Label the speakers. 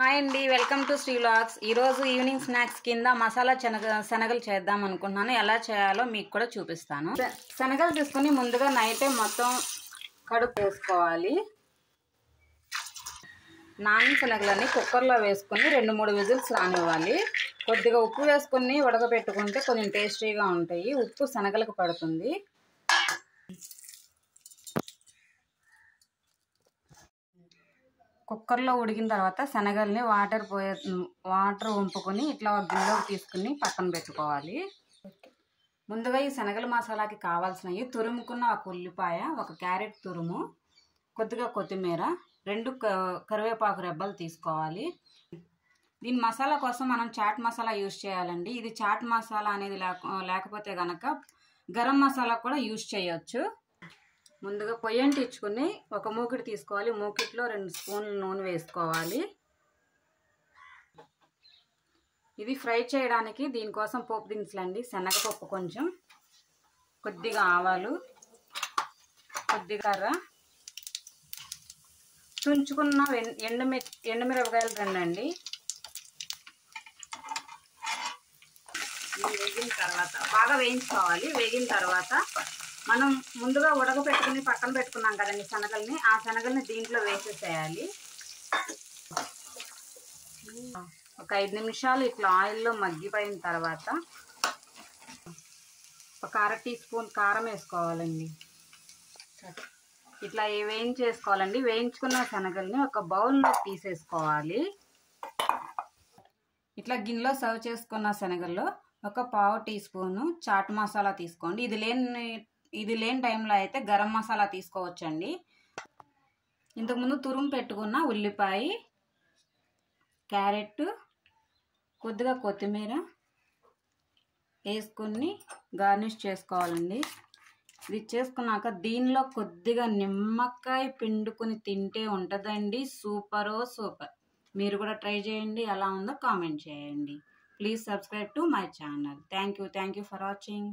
Speaker 1: Hi అండి, welcome to Shri vlogs. ఈరోజు evening snacks కింద మసాలా శనగలు చేద్దాం అనుకుంటున్నాను. ఎలా చేయాలో మీకు కూడా చూపిస్తాను. శనగలు తీసుకుని ముందుగా నైటే మొత్తం కడుపు వేసుకోవాలి. నాని శనగలని కుక్కర్లో వేసుకుని 2-3 విజిల్స్ రానివ్వాలి. కొద్దిగా ఉప్పు వేసుకుని ఉడకబెట్టుకుంటే కొంచెం టేస్టీగా ఉంటాయి. ఉప్పు శనగలకు పడుతుంది. కుక్కర్లో ఉడికిన తర్వాత శనగల్ని వాటర్ వంపుకొని ఇట్లా ఒక గిన్నెలోకి తీసుకుని పక్కన పెట్టుకోవాలి. ముందుగా ఈ శనగల మసాలాకి కావాల్సినవి తురుముకున్న ఒక ఉల్లిపాయ, ఒక క్యారెట్ తురుము, కొద్దిగా కొత్తిమీర, 2 కరివేపాకు రెబ్బలు తీసుకోవాలి. దీని మసాలా కోసం మనం చాట్ మసాలా యూజ్ చేయాలండి. ఇది చాట్ మసాలా అనేది లేకపోతే కనుక గరం మసాలా కూడా యూజ్ చేయొచ్చు. ముందుగా పొయ్యి అంటించుకుని ఒక మూకిడి తీసుకోవాలి. మూకిట్లో 2 స్పూన్లు నూనె వేసుకోవాలి. ఇది ఫ్రై చేయడానికి దీనికోసం పోపు దినుసులండి. శనగపప్పు కొంచెం, కొద్దిగా ఆవాలు, కొద్దిగా కర్ర, తుంచుకున్న ఎండుమిరపకాయలు 2 అండి. వేగిన తర్వాత బాగా వేయించుకోవాలి. వేగిన తర్వాత మనం ముందుగా ఉడకపెట్టుకుని పక్కన పెట్టుకున్నాం కదండి శనగల్ని, ఆ శనగల్ని దీంట్లో వేసేసేయాలి. ఒక 5 నిమిషాలు ఇట్లా ఆయిల్లో మగ్గిపోయిన తర్వాత ఒక 1/2 టీ స్పూన్ కారం వేసుకోవాలండి. ఇట్లా వేయించేసుకోవాలండి. వేయించుకున్న శనగల్ని ఒక బౌల్లో తీసేసుకోవాలి. ఇట్లా గిన్నెలో సర్వ్ చేసుకున్న శనగల్లో ఒక 1/2 టీ స్పూను చాట్ మసాలా తీసుకోండి. ఇది లేని టైంలో అయితే గరం మసాలా తీసుకోవచ్చండి. ఇంతకుముందు తురుము పెట్టుకున్న ఉల్లిపాయ, క్యారెట్, కొద్దిగా కొత్తిమీర వేసుకుని గార్నిష్ చేసుకోవాలండి. ఇది చేసుకున్నాక దీనిలో కొద్దిగా నిమ్మకాయ పిండుకుని తింటే ఉంటుందండి. సూపర్. మీరు కూడా ట్రై చేయండి. ఎలా ఉందో కామెంట్ చేయండి. Please subscribe to my channel. Thank you for watching.